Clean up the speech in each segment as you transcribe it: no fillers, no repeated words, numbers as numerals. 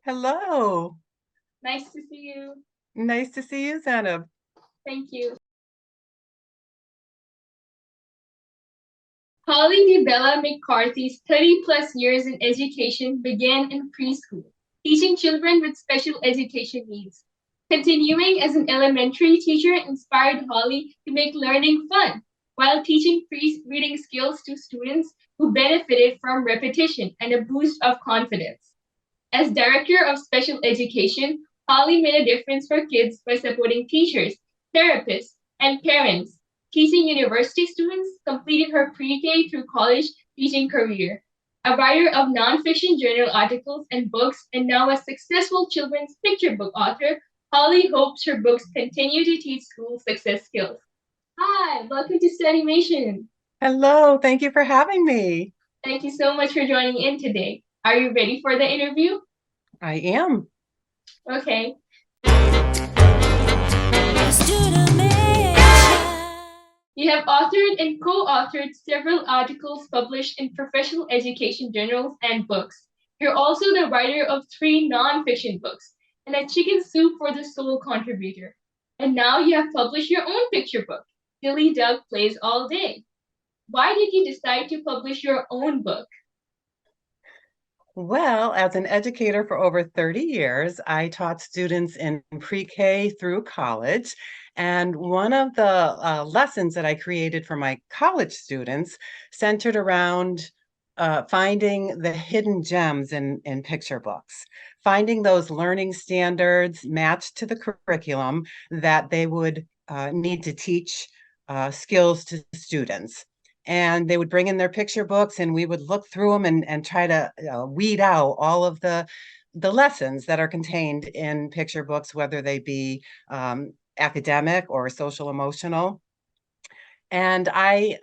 Hello. Nice to see you. Nice to see you, Zainab. Thank you. Holly Dibella-McCarthy's 30 plus years in education began in preschool, teaching children with special education needs. Continuing as an elementary teacher inspired Holly to make learning fun while teaching reading skills to students who benefited from repetition and a boost of confidence. As director of special education, Holly made a difference for kids by supporting teachers, therapists, and parents. Teaching university students, completed her pre-K through college teaching career. A writer of nonfiction journal articles and books, and now a successful children's picture book author, Holly hopes her books continue to teach school success skills. Hi, welcome to Study. Hello. Thank you for having me. Thank you so much for joining in today. Are you ready for the interview? I am. Okay. You have authored and co-authored several articles published in professional education journals and books. You're also the writer of 3 nonfiction books and a Chicken Soup for the Soul contributor. And now you have published your own picture book, Dilly Duck Plays All Day. Why did you decide to publish your own book? Well, as an educator for over 30 years, I taught students in pre-K through college. And one of the lessons that I created for my college students centered around finding the hidden gems in picture books, finding those learning standards matched to the curriculum that they would need to teach skills to students. And they would bring in their picture books and we would look through them and try to weed out all of the lessons that are contained in picture books, whether they be academic or social emotional. And I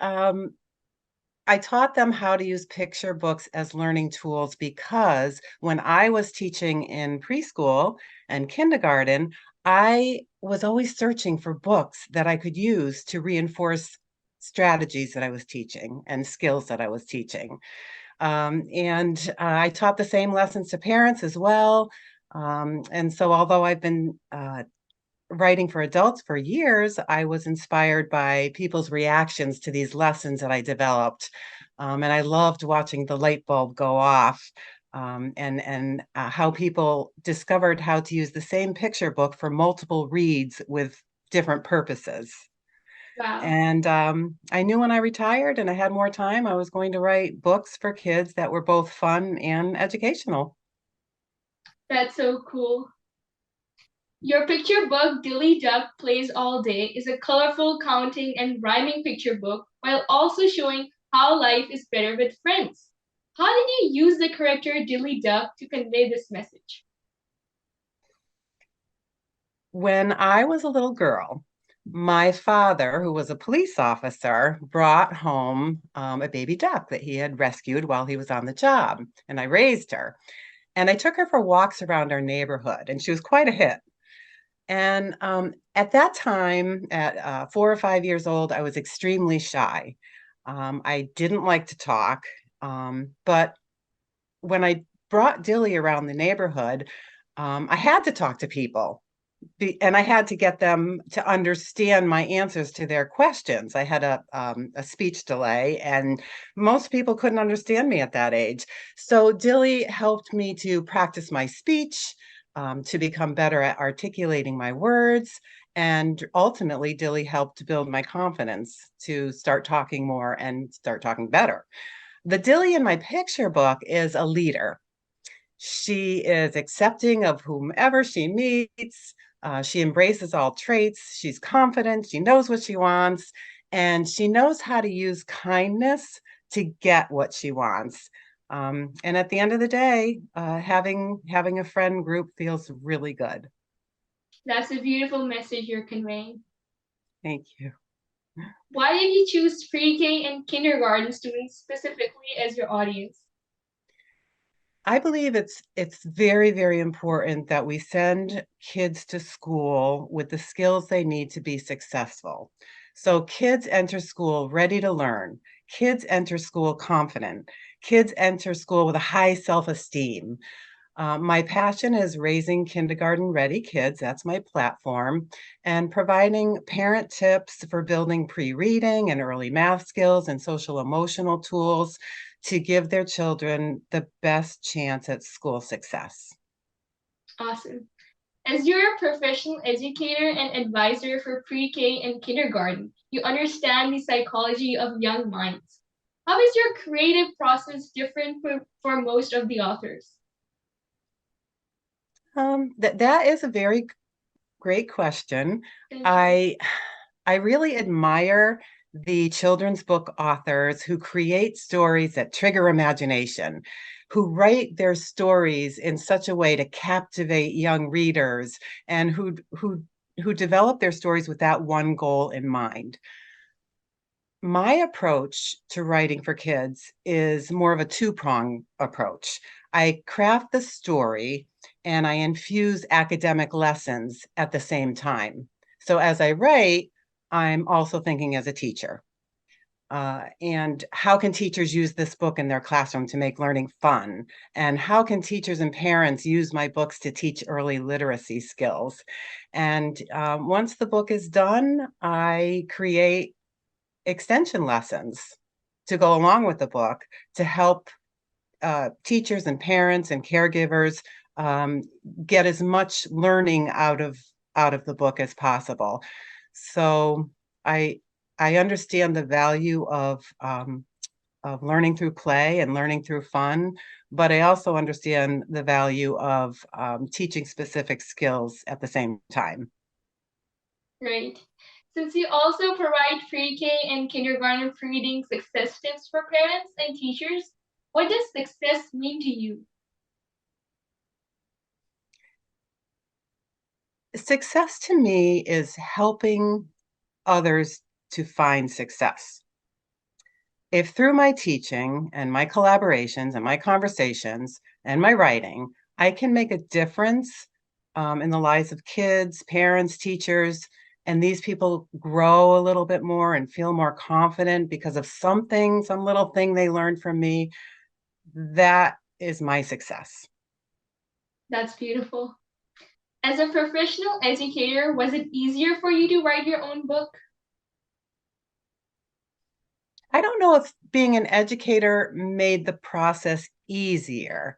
taught them how to use picture books as learning tools because when I was teaching in preschool and kindergarten, I was always searching for books that I could use to reinforce strategies that I was teaching and skills that I was teaching. And I taught the same lessons to parents as well. And so although I've been writing for adults for years, I was inspired by people's reactions to these lessons that I developed. And I loved watching the light bulb go off and how people discovered how to use the same picture book for multiple reads with different purposes. Wow, And I knew when I retired and I had more time, I was going to write books for kids that were both fun and educational. that's so cool. Your picture book, Dilly Duck Plays All Day, is a colorful counting and rhyming picture book while also showing how life is better with friends. How did you use the character Dilly Duck to convey this message? When I was a little girl, my father, who was a police officer, brought home a baby duck that he had rescued while he was on the job, and I raised her. And I took her for walks around our neighborhood, and she was quite a hit. And at that time, at 4 or 5 years old, I was extremely shy. I didn't like to talk, but when I brought Dilly around the neighborhood, I had to talk to people and I had to get them to understand my answers to their questions. I had a speech delay, and most people couldn't understand me at that age. So Dilly helped me to practice my speech, to become better at articulating my words. And ultimately, Dilly helped to build my confidence to start talking more and start talking better. The Dilly in my picture book is a leader. She is accepting of whomever she meets. She embraces all traits. She's confident. She knows what she wants. And she knows how to use kindness to get what she wants. And at the end of the day, having a friend group feels really good. That's a beautiful message you're conveying. Thank you. Why did you choose pre-K and kindergarten students specifically as your audience? I believe it's very, very important that we send kids to school with the skills they need to be successful. So kids enter school ready to learn. Kids enter school confident. Kids enter school with a high self-esteem. My passion is raising kindergarten-ready kids. That's my platform, and providing parent tips for building pre-reading and early math skills and social emotional tools to give their children the best chance at school success. Awesome. As you're a professional educator and advisor for pre-K and kindergarten, you understand the psychology of young minds. How is your creative process different for most of the authors? That is a very great question. Thank you. I I really admire the children's book authors who create stories that trigger imagination, who write their stories in such a way to captivate young readers, and who develop their stories with that one goal in mind. My approach to writing for kids is more of a two-prong approach. I craft the story and I infuse academic lessons at the same time. So as I write, I'm also thinking as a teacher. And how can teachers use this book in their classroom to make learning fun? And how can teachers and parents use my books to teach early literacy skills? And once the book is done, I create extension lessons to go along with the book to help teachers and parents and caregivers um, get as much learning out of the book as possible. So I I understand the value of learning through play and learning through fun, but I also understand the value of teaching specific skills at the same time. Right. Since you also provide pre-K and kindergarten reading success tips for parents and teachers, what does success mean to you? Success to me is helping others to find success. If through my teaching and my collaborations and my conversations and my writing, I can make a difference in the lives of kids, parents, teachers, and these people grow a little bit more and feel more confident because of something, some little thing they learned from me, that is my success. That's beautiful. As a professional educator, was it easier for you to write your own book? I don't know if being an educator made the process easier.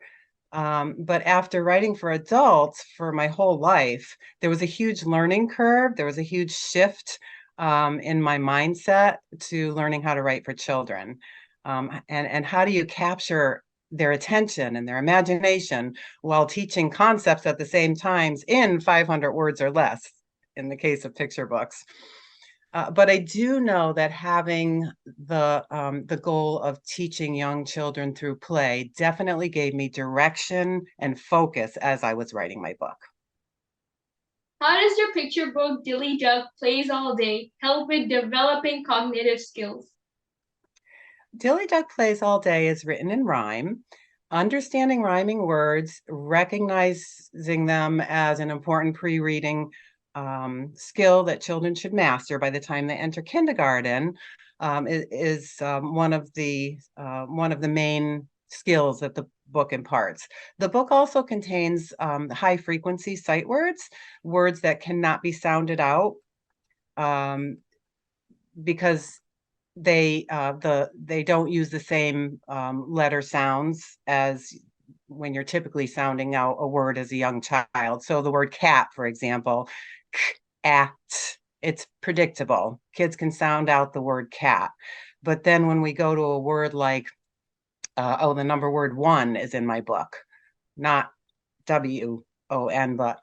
But after writing for adults for my whole life, there was a huge learning curve. There was a huge shift in my mindset to learning how to write for children. And how do you capture their attention and their imagination while teaching concepts at the same times in 500 words or less in the case of picture books? But I do know that having the goal of teaching young children through play definitely gave me direction and focus as I was writing my book. How does your picture book, Dilly Duck Plays All Day, help with developing cognitive skills? Dilly Duck Plays All Day is written in rhyme. Understanding rhyming words, recognizing them as an important pre-reading skill that children should master by the time they enter kindergarten is one of the main skills that the book imparts. The book also contains high frequency sight words, words that cannot be sounded out um, because they don't use the same letter sounds as when you're typically sounding out a word as a young child. So the word cat, for example, act, it's predictable. Kids can sound out the word cat. But then when we go to a word like, oh, the number word one is in my book, not WON, but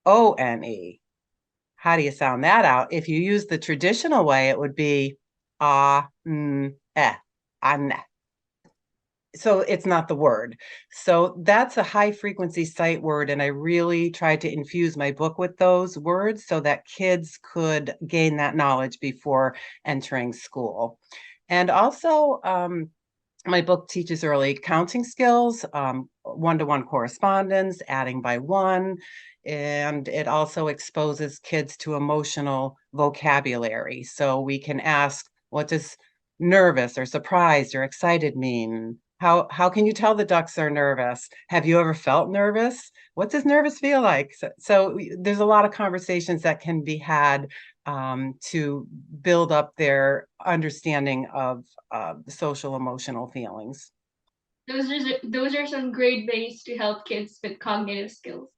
ONE. How do you sound that out? If you use the traditional way, it would be an. So it's not the word. So that's a high frequency sight word. And I really tried to infuse my book with those words so that kids could gain that knowledge before entering school. And also, my book teaches early counting skills, one-to-one correspondence, adding by one, and it also exposes kids to emotional vocabulary. So we can ask, what does nervous or surprised or excited mean? How can you tell the ducks are nervous? Have you ever felt nervous? What does nervous feel like? So there's a lot of conversations that can be had to build up their understanding of social emotional feelings. Those are some great ways to help kids with cognitive skills.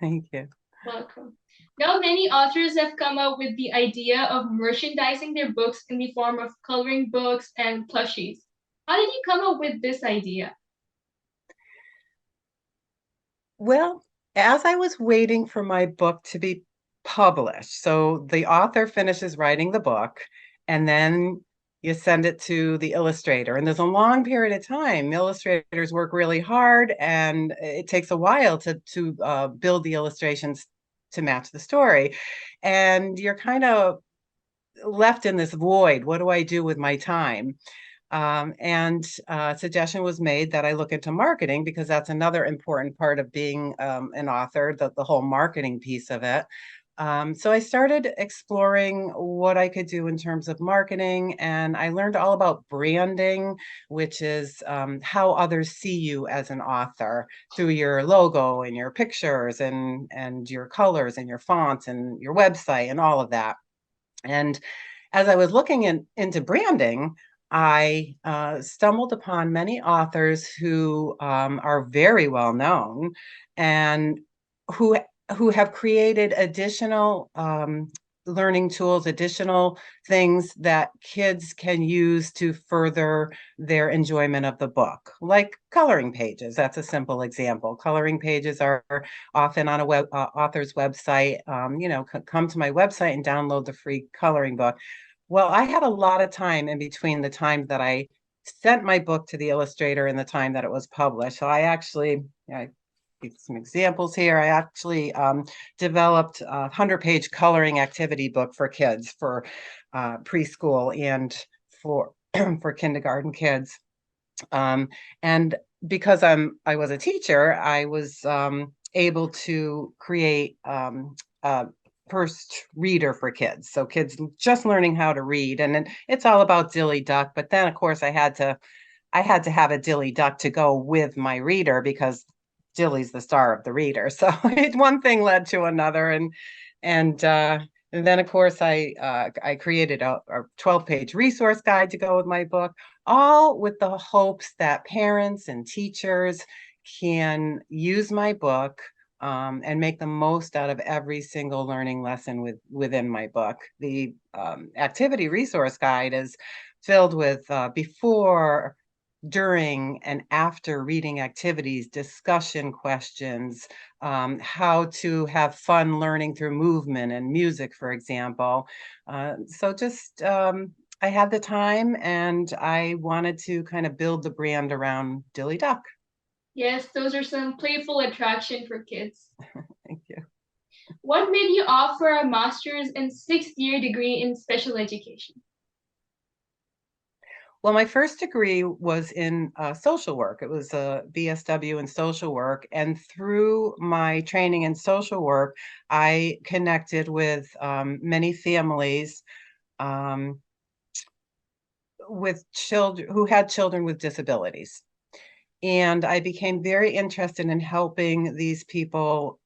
Thank you. Welcome. Now, many authors have come up with the idea of merchandising their books in the form of coloring books and plushies. How did you come up with this idea? Well, as I was waiting for my book to be published, so the author finishes writing the book, and then you send it to the illustrator. And there's a long period of time. Illustrators work really hard, and it takes a while to build the illustrations to match the story. And you're kind of left in this void. What do I do with my time? And suggestion was made that I look into marketing because that's another important part of being an author, the whole marketing piece of it. So I started exploring what I could do in terms of marketing, and I learned all about branding, which is how others see you as an author through your logo and your pictures and your colors and your fonts and your website and all of that. And as I was looking into branding, I stumbled upon many authors who are very well known and who who have created additional learning tools, additional things that kids can use to further their enjoyment of the book, like coloring pages. That's a simple example. Coloring pages are often on a author's website. Come to my website and download the free coloring book. Well, I had a lot of time in between the time that I sent my book to the illustrator and the time that it was published. So I give some examples here. I actually developed a 100-page coloring activity book for kids for preschool and for for kindergarten kids. And because I was a teacher, I was able to create a first reader for kids. So kids just learning how to read, and it's all about Dilly Duck. But then, of course, I had to have a Dilly Duck to go with my reader because Dilly's the star of the reader. So one thing led to another, and uh, and then of course I created a 12-page resource guide to go with my book, all with the hopes that parents and teachers can use my book and make the most out of every single learning lesson within my book. The activity resource guide is filled with before, during, and after reading activities, discussion questions, how to have fun learning through movement and music, for example. So just I had the time and I wanted to kind of build the brand around Dilly Duck. Yes, those are some playful attraction for kids. Thank you. What made you offer a master's and sixth-year degree in special education? Well, my first degree was in social work. It was a BSW in social work. And through my training in social work, I connected with many families um, with children who had children with disabilities. And I became very interested in helping these people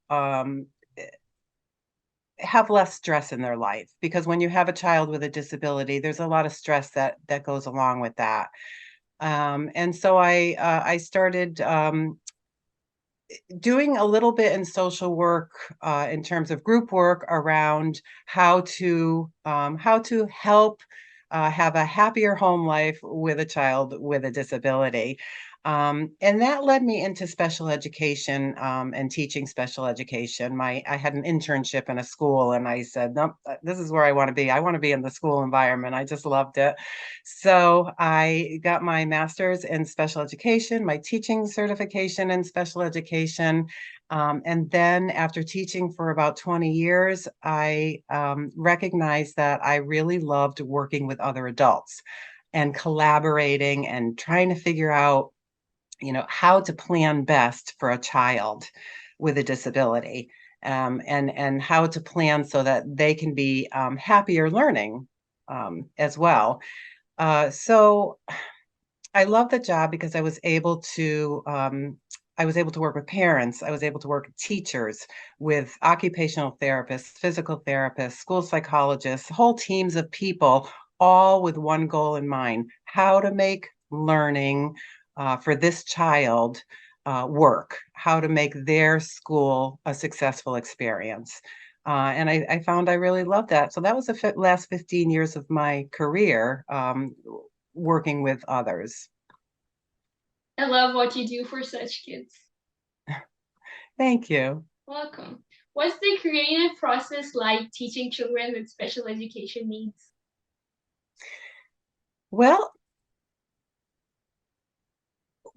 have less stress in their life, because when you have a child with a disability, there's a lot of stress that goes along with that. And so I started doing a little bit in social work in terms of group work around how to help have a happier home life with a child with a disability. And that led me into special education and teaching special education. I had an internship in a school, and I said, nope, this is where I want to be. I want to be in the school environment. I just loved it. So I got my master's in special education, my teaching certification in special education. And then after teaching for about 20 years, I recognized that I really loved working with other adults and collaborating and trying to figure out, how to plan best for a child with a disability, and how to plan so that they can be happier learning as well. So I love the job because I was able to work with parents. I was able to work with teachers, with occupational therapists, physical therapists, school psychologists, whole teams of people, all with one goal in mind: how to make learning for this child work, how to make their school a successful experience. And I found I really loved that. So that was the last 15 years of my career, working with others. I love what you do for such kids. Thank you. Welcome. What's the creative process like teaching children with special education needs? Well,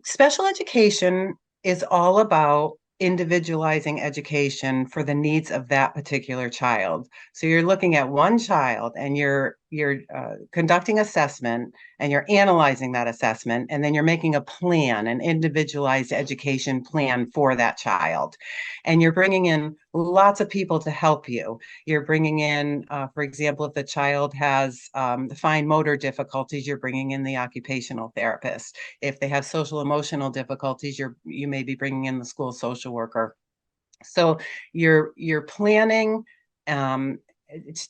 special education is all about individualizing education for the needs of that particular child. So you're looking at one child and you're conducting assessment and you're analyzing that assessment, and then you're making a plan, an individualized education plan for that child. And you're bringing in lots of people to help you. You're bringing in, for example, if the child has fine motor difficulties, you're bringing in the occupational therapist. If they have social emotional difficulties, you may be bringing in the school social worker. So you're planning um,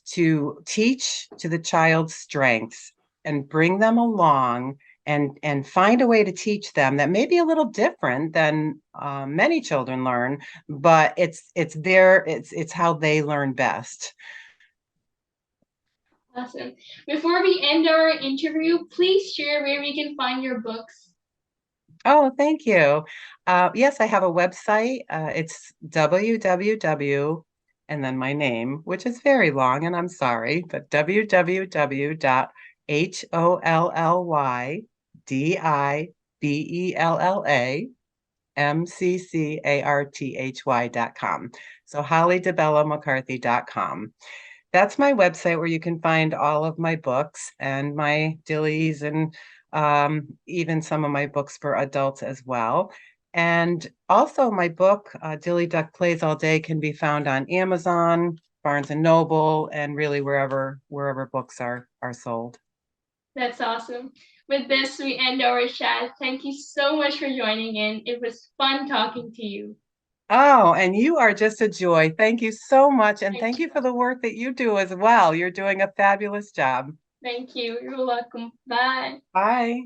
to teach to the child's strengths and bring them along, and find a way to teach them that may be a little different than many children learn, but it's how they learn best. Awesome. Before we end our interview, please share where we can find your books. Oh, thank you. Yes, I have a website. It's www and then my name, which is very long, and I'm sorry, but www.hollydibella.mccarthy.com. So hollydibella.mccarthy.com. That's my website where you can find all of my books and my dillies, and even some of my books for adults as well. And also my book, Dilly Duck Plays All Day, can be found on Amazon, Barnes and Noble, and really wherever books are sold. That's awesome. With this, we end our chat. Thank you so much for joining in. It was fun talking to you. Oh, and you are just a joy. Thank you so much. And Thank thank you. you for the work that you do as well. You're doing a fabulous job. Thank you. You're welcome. Bye. Bye.